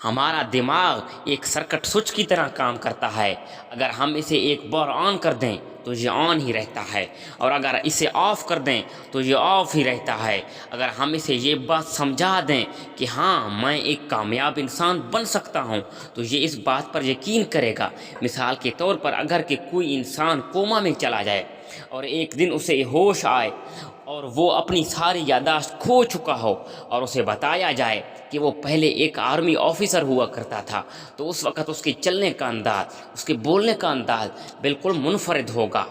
ہمارا دماغ ایک سرکٹ سوئچ کی طرح کام کرتا ہے۔ اگر ہم اسے ایک بار آن کر دیں تو یہ آن ہی رہتا ہے، اور اگر اسے آف کر دیں تو یہ آف ہی رہتا ہے۔ اگر ہم اسے یہ بات سمجھا دیں کہ ہاں میں ایک کامیاب انسان بن سکتا ہوں تو یہ اس بات پر یقین کرے گا۔ مثال کے طور پر اگر کہ کوئی انسان کوما میں چلا جائے اور ایک دن اسے ہوش آئے اور وہ اپنی ساری یادداشت کھو چکا ہو، اور اسے بتایا جائے کہ وہ پہلے ایک آرمی آفیسر ہوا کرتا تھا، تو اس وقت اس کے چلنے کا انداز، اس کے بولنے کا انداز بالکل منفرد ہوگا۔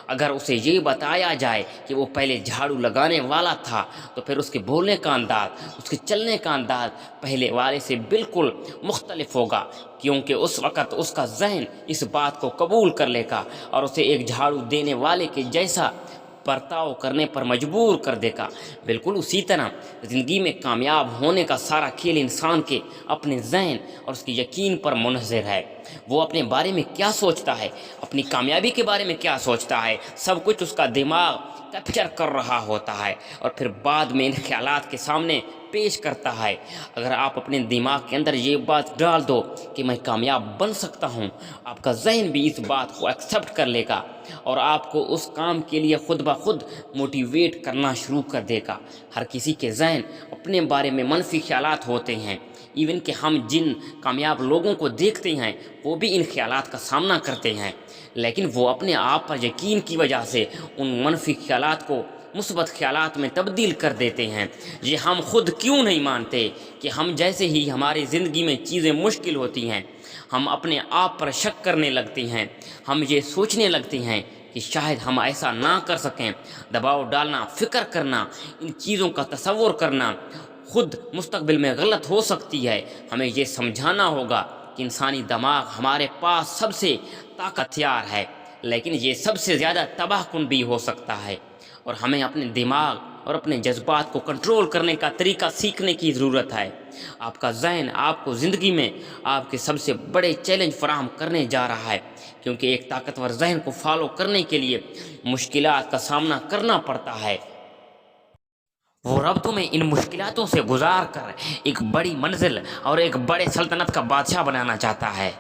اگر اسے یہ بتایا جائے کہ وہ پہلے جھاڑو لگانے والا تھا تو پھر اس کے بولنے کا انداز، اس کے چلنے کا انداز پہلے والے سے بالکل مختلف ہوگا، کیونکہ اس وقت اس کا ذہن اس بات کو قبول کر لے گا اور اسے ایک جھاڑو دینے والے کے جیسا برتاؤ کرنے پر مجبور کر دے گا۔ بالکل اسی طرح زندگی میں کامیاب ہونے کا سارا کھیل انسان کے اپنے ذہن اور اس کے یقین پر منحصر ہے۔ وہ اپنے بارے میں کیا سوچتا ہے، اپنی کامیابی کے بارے میں کیا سوچتا ہے، سب کچھ اس کا دماغ کیپچر کر رہا ہوتا ہے اور پھر بعد میں ان خیالات کے سامنے پیش کرتا ہے۔ اگر آپ اپنے دماغ کے اندر یہ بات ڈال دو کہ میں کامیاب بن سکتا ہوں، آپ کا ذہن بھی اس بات کو ایکسیپٹ کر لے گا اور آپ کو اس کام کے لیے خود بخود موٹیویٹ کرنا شروع کر دے گا۔ ہر کسی کے ذہن اپنے بارے میں منفی خیالات ہوتے ہیں، ایون کہ ہم جن کامیاب لوگوں کو دیکھتے ہیں وہ بھی ان خیالات کا سامنا کرتے ہیں، لیکن وہ اپنے آپ پر یقین کی وجہ سے ان منفی خیالات کو مثبت خیالات میں تبدیل کر دیتے ہیں۔ یہ ہم خود کیوں نہیں مانتے کہ ہم جیسے ہی ہماری زندگی میں چیزیں مشکل ہوتی ہیں ہم اپنے آپ پر شک کرنے لگتے ہیں، ہم یہ سوچنے لگتے ہیں کہ شاید ہم ایسا نہ کر سکیں۔ دباؤ ڈالنا، فکر کرنا، ان چیزوں کا تصور کرنا خود مستقبل میں غلط ہو سکتی ہے۔ ہمیں یہ سمجھانا ہوگا کہ انسانی دماغ ہمارے پاس سب سے طاقت ہتھیار ہے، لیکن یہ سب سے زیادہ تباہ کن بھی ہو سکتا ہے، اور ہمیں اپنے دماغ اور اپنے جذبات کو کنٹرول کرنے کا طریقہ سیکھنے کی ضرورت ہے۔ آپ کا ذہن آپ کو زندگی میں آپ کے سب سے بڑے چیلنج فراہم کرنے جا رہا ہے، کیونکہ ایک طاقتور ذہن کو فالو کرنے کے لیے مشکلات کا سامنا کرنا پڑتا ہے۔ وہ رب تمہیں ان مشکلاتوں سے گزار کر ایک بڑی منزل اور ایک بڑے سلطنت کا بادشاہ بنانا چاہتا ہے۔